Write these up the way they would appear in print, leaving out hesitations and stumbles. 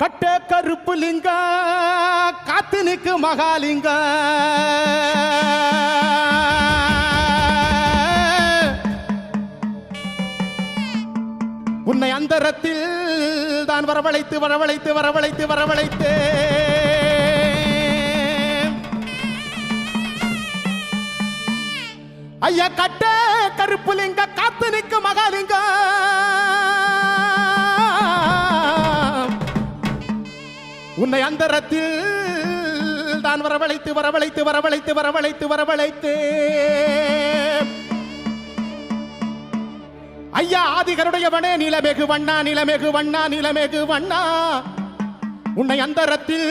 கட்ட கருப்பு லிங்க காத்தினுக்கு மகாலிங்க உன்னை அந்தரத்தில் தான் வரவழைத்து வரவழைத்து வரவழைத்து வரவழைத்து ஐயா கட்ட கருப்பு லிங்க காத்தினுக்கு மகாலிங்க உன்னை அந்தரத்தில் தான் வரவழைத்து வரவழைத்து வரவழைத்து வரவழைத்து வரவழைத்து ஐயா ஆதிகருடையவனே நிலமேகு வண்ணா நிலமேகு வண்ணா நிலமேகு வண்ணா உன்னை அந்தரத்தில்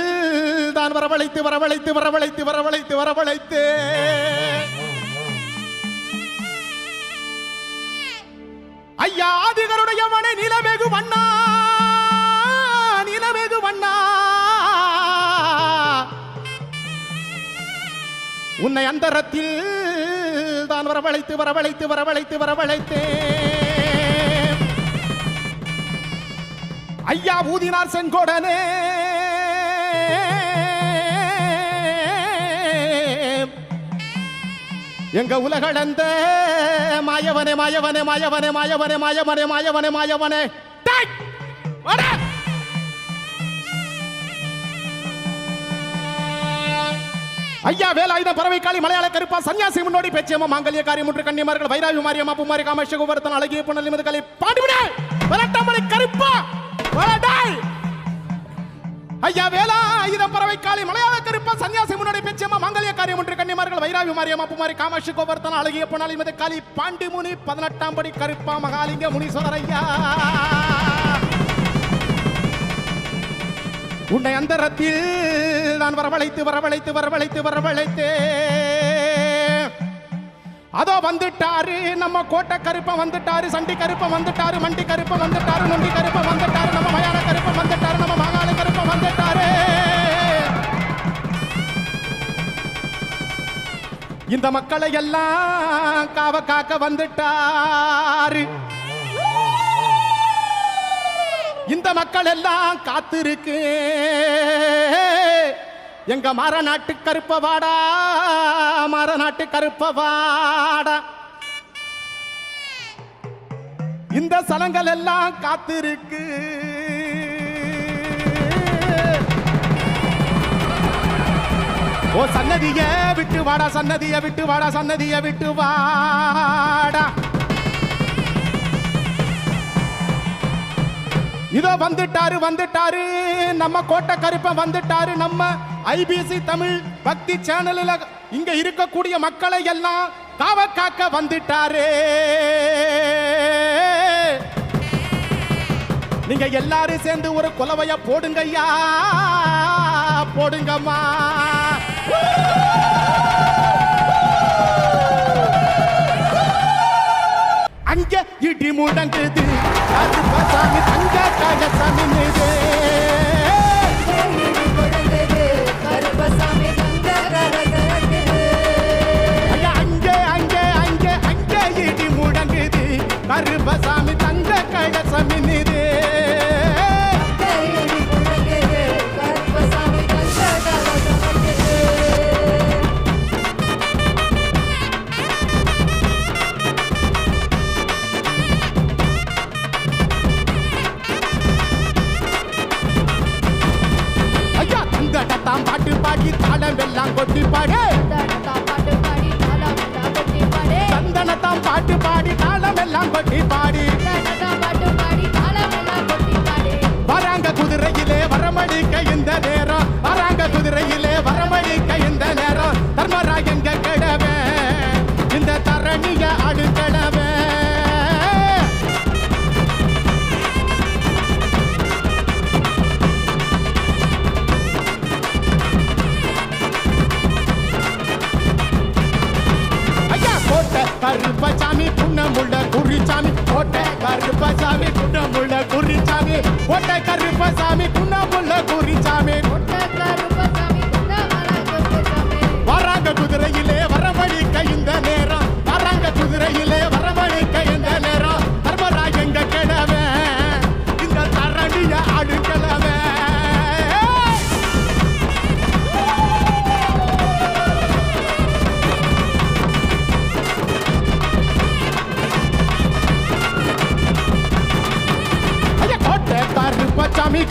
தான் வரவழைத்து வரவழைத்து வரவழைத்து வரவழைத்து வரவழைத்து ஐயா ஆதிகருடையவனே நிலமேகு வண்ணா நிலமேகு வண்ணா உன்னை அந்தரத்தில் தான் வரவழைத்து வரவழைத்து வரவழைத்து வரவழைத்து ஐயா ஊதினார் செங்கோடனே எங்க உலகளந்த மாயவனே மாயவனே மாயவனே மாயவனே மாயவனே மாயவனே மாயவனே ஐயா வேலாயுத பறவை காளி மலையாள கருப்பா சன்னியாசி முன்னோடி பேச்சியம்மா மாங்கல்ய காரியம் முற்று கன்னிமார்கள் வைராவி மாரியம்மா பூமாரி காமேஷ கோவர்த்தன் அழகிய புனல் நிமித காளி பாண்டிவிட வரட்டமலை கருப்பா வரடாய் ஐயா வேலாயுத பறவை காளி மலையாள கருப்பா சன்னியாசி முன்னோடி பேச்சியம்மா மாங்கல்ய காரியம் முற்று கன்னிமார்கள் வைராவி மாரியம்மா பூமாரி காமேஷ கோவர்த்தன் அழகிய புனல் நிமித காளி பாண்டி முனி 18ஆம் படி கருப்பா மகாலிங்க முனீஸ்வரர் ஐயா உன்னை அந்தரத்தில் நான் வரவழைத்து வரவழைத்து வரவழைத்து வரவழைத்து அதோ வந்துட்டாரு நம்ம கோட்டை கருப்பம் வந்துட்டாரு சண்டி கருப்பம் வந்துட்டாரு மண்டி கருப்பம் வந்துட்டாரு நொண்டி கருப்பம் வந்துட்டாரு நம்ம மயான கருப்பம் வந்துட்டாரு நம்ம மகால கருப்பம் வந்துட்டாரு இந்த மக்களை எல்லாம் காவ காக்க வந்துட்டாரு இந்த மக்கள் எல்லாம் காத்திருக்கு எங்க மரநாட்டு கருப்பவாடா மரநாட்டு கருப்பவாடா இந்த சலங்கள் எல்லாம் காத்திருக்கு ஓ சன்னதிய விட்டு வாடா சன்னதிய விட்டு வாடா சன்னதிய விட்டு வாடா இதோ வந்துட்டாரு வந்துட்டாரு நம்ம கோட்டை கருப்பன் வந்துட்டாரு நம்ம ஐபிசி தமிழ் பக்தி சேனல்ல இங்க இருக்கக்கூடிய மக்களை எல்லாம் காவ காக்க வந்துட்டாரு நீங்க எல்லாரும் சேர்ந்து ஒரு குலவைய போடுங்கய்யா போடுங்கம்மா அங்க இடி முடங்குது கருப்பசாமி தங்க கலசம் நிது கருப்பசாமி தங்க கலசம் அங்கே அங்கே அங்கே அங்கே இடி முடங்குது கருப்பசாமி தங்க கலசம் நிது பாட்டு பாடி தாளம் எல்லாம் கொட்டி பாடு சந்தனத்தாம் பாட்டு பாடி தாளம் எல்லாம் கொட்டி பாடி வராங்க குதிரையிலே வரமணிக்க இந்த நேரம் வராங்க குதிரையிலே வரமணிக்க இந்த நேரம் தர்மராயங்க கிடவே இந்த தரணிய அடுக்கடவே கருப்பசாமி புன்னமுள்ள குறிச்சாமி கோட்டை கருப்பசாமி புன்னமுள்ள குறிச்சாமி கோட்டை கருப்பசாமி புன்னமுள்ள குறிச்சாமி வராங்க குதிரையிலே வரவழிக்க இந்த நேரம் வராங்க குதிரையிலே வரவழிக்க இந்த நேரம் தர்மராயங்க கிடவே இந்த தரணிய அடுக்கலவே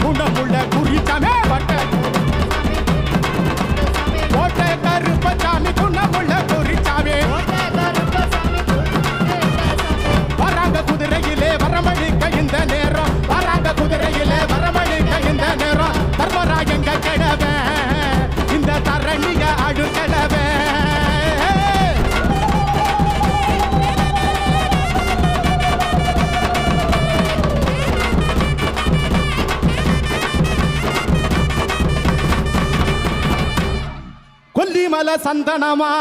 குணமுள்ள குறிச்சாமே கோட்டை கருப்பசாமி குணமுள்ள குறிச்சாமே வராங்க குதிரையிலே வரமணிக்க இந்த நேரம் வராங்க குதிரையிலே வரமணிக்க இந்த நேரம் தர்மராஜங்க கிழவே இந்த தரணிய அடுக்கடவே கொல்லிமலை சந்தனமா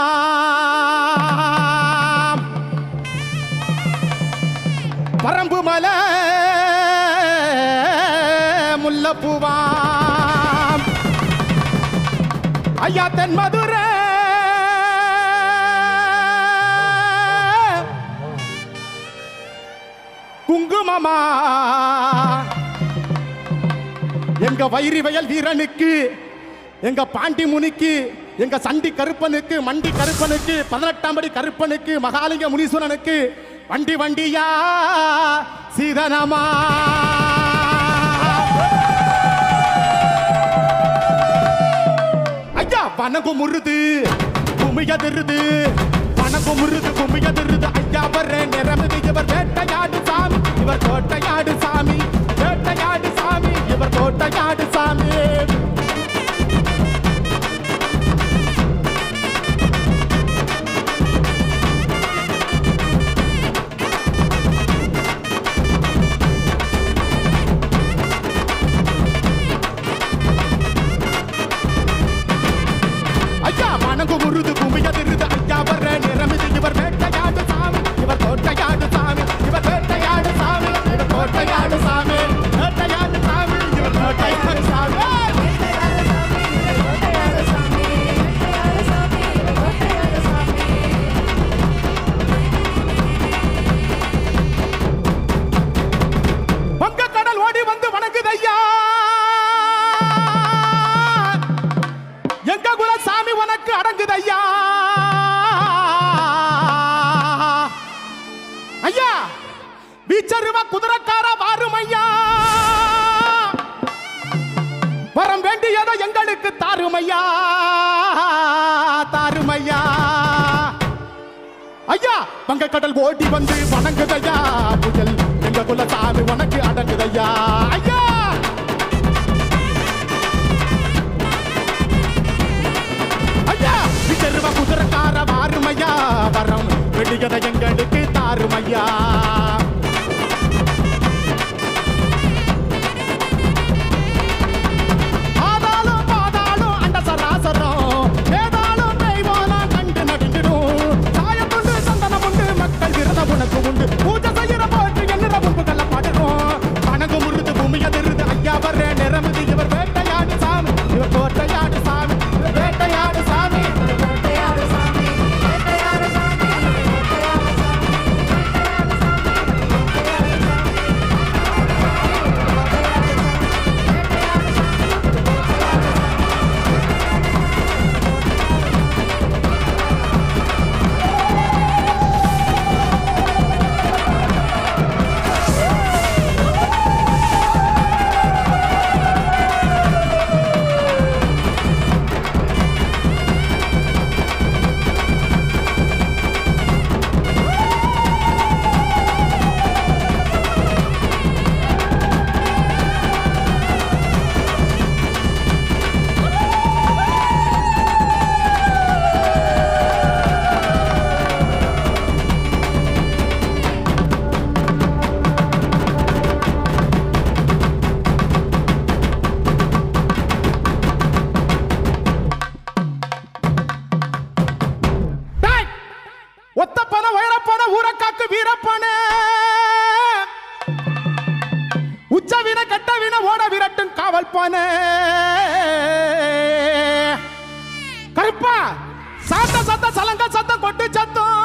பரம்பு மலை முல்லப்பூவாம் ஐயா தென் மதுரை குங்குமமா எங்க வைரி வயல் வீரனுக்கு எங்க பாண்டி முனிக்கு எங்க சண்டி கருப்பனுக்கு மண்டி கருப்பனுக்கு 18ஆம் படி கருப்பனுக்கு மகாலிங்க முனீஸ்வரனுக்கு வண்டி வண்டியா சீதனமா ஐயா வனங்கும் முருது குமியதிருது வனங்கும் முருது குமியதிருது ஐயா வர்ற நிறமிது இவர் வேட்டையாடு சாமி இவர் கோட்டையாடு சாமி வேட்டையாடு சாமி இவர் கோட்டையாடு சாமி முருது குமியதிருது ஐயா வர்ற நிறமிது இவர் வேட்டையாடு சாமி இவர் கோட்டையாடு சாமி இவர் வேட்டையாடு சாமி இவர் கோட்டையாடு சாமி வேட்டையாடு சாமி இவர் கோட்டையாடு சாமி வங்கக்கடல் ஓடி வந்து வணங்குது ஐயா எங்க குல சாமி உனக்கு அடங்குது ஐயா ஐயா வீச்சருவா குதிரைக்கார வாரும் ஐயா வரம் வேண்டியதை எங்களுக்கு தாருமையா தாருமையா ஐயா வங்கக்கடல் ஓடி வந்து வணங்குதையா புயல் எங்க குல சாமி உனக்கு அடங்குதையா ஐயா குதிரைக்கார வாருமையா வரம் வெடிகதை எங்களுக்கு தாருமையா ஆதாலும் பாதாலும் அண்ட சராசரம் வேதாலும் தெய்வாலாம் கண்டு நடுங்கிடும் சாயத்துண்டு சந்தனம் உண்டு மக்கள் விரத உனக்கு உண்டு பூஜை செய்யற போட்டு எண்ணிற முன்புகளை பாடுறோம் வணங்கு முருது பூமியதிருது ஐயா வர்ற நிறமிது இவர் வேட்டையாடு சாமி இவர் கோட்டையாடு சாமி இவர் வேட்டையாடு சாமி பானை கருப்பா சாத்த சத்த சலங்க சத்தம் கொட்டு சத்தம்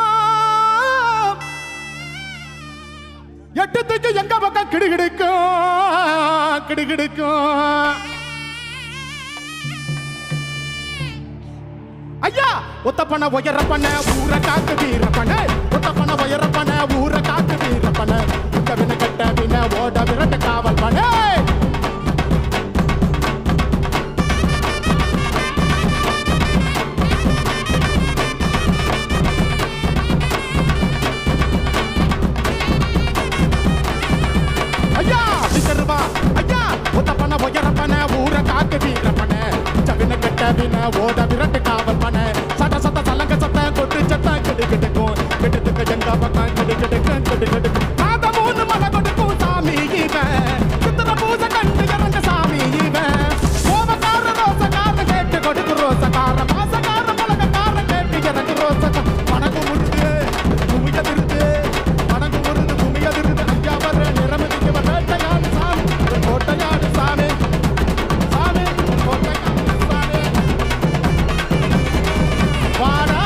எட்டு தூக்கி எங்க பக்கம் கிடுகிடுக்கும் கிடுகிடுக்கும் ஐயா ஒத்த பண்ண உயர பண்ண ஊரை காக்கு வீர பண்ண ஒத்த பண்ண உயர பண்ண ஊரை காக்கு வீர பண்ண வின கட்ட வின ஓட விரட்ட காவல் பண்ண ஓட விரட்டு காவல் பண்ண சட்ட சட்ட சலங்க சத்த கொட்டு சட்ட கிடு கிடுக்கும் கிடுத்துக்கு எங்க பக்கம் கிடு கிடுக்கும் கிடு கிடுக்கும் காத மூணு மலை கொடுக்கும் சாமி இவன் சித்திர பூசை கண்டு இறங்க சாமி இவன் கோபக்கார ரோசக்கார கேட்டு கொடுக்கு ரோசக்கார மாசக்கார பழகக்கார கேட்டு இறங்கு ரோசக்கார பணக்கு முடுது குமிய விருது பணக்கு முருது குமிய விருது ஐயா வர நிறமதிக்கு வேட்டையாடு சாமி கோட்டையாடு சாமி சாமி கோட்டையாடு சாமி வாடா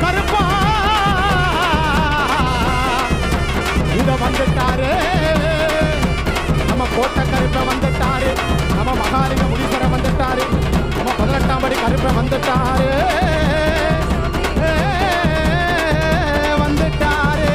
கருப்பா இத வந்துட்டாரு நம்ம கோட்டை கருப்பை வந்துட்டாரு நம்ம மகாலிங்க முனீஸ்வர வந்துட்டாரு நம்ம 18ஆம் படி கருப்பை வந்துட்டாரு வந்துட்டாரு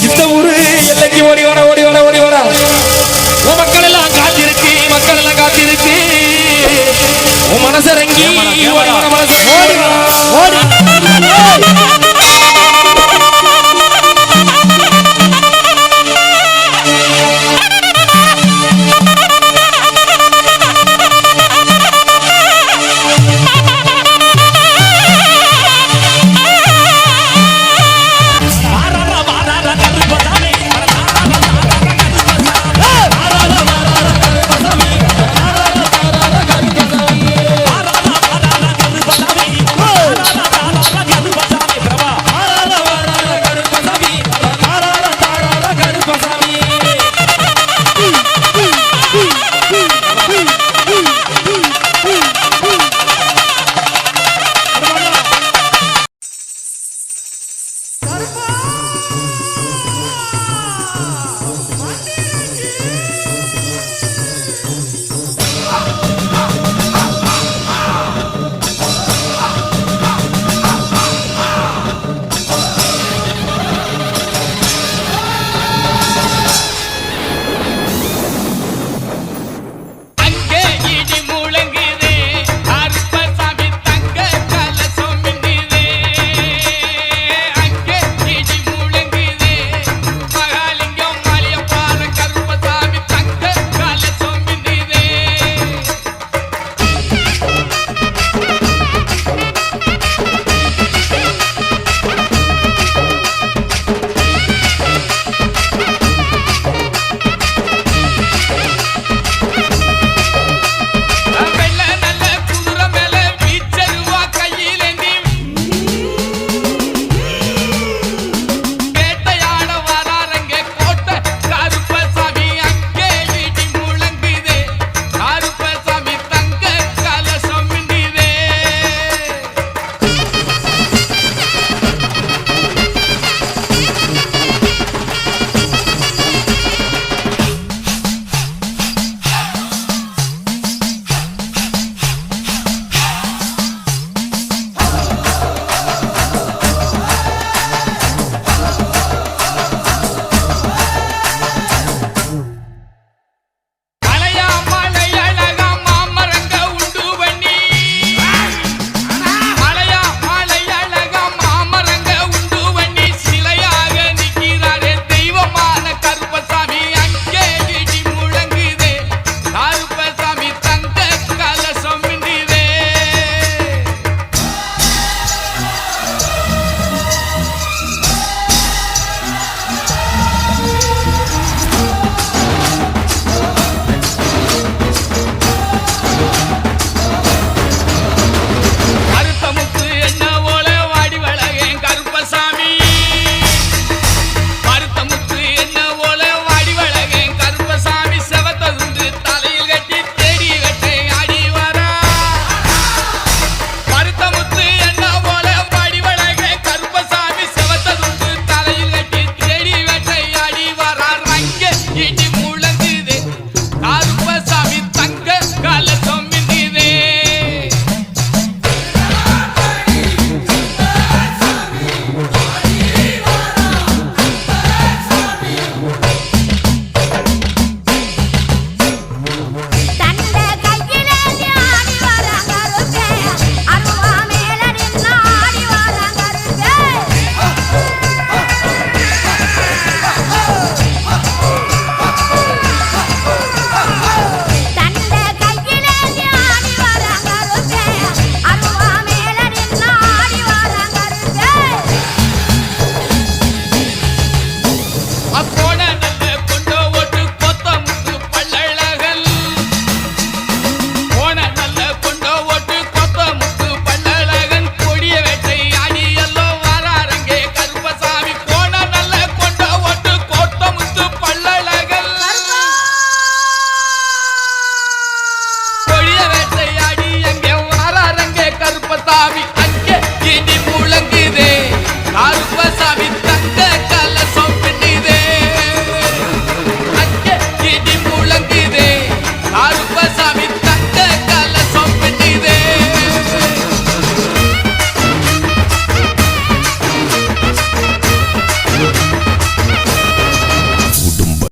இந்த ஊரு எல்லைக்கு ஓடி வர ஓடி வர ஓடி வர உன் மக்கள் எல்லாம் காத்திருக்கு மக்கள் எல்லாம் காத்திருக்கு உன் மனசரங்கி ஓடி வர மனசு ஓடி வர ஓடி Woo!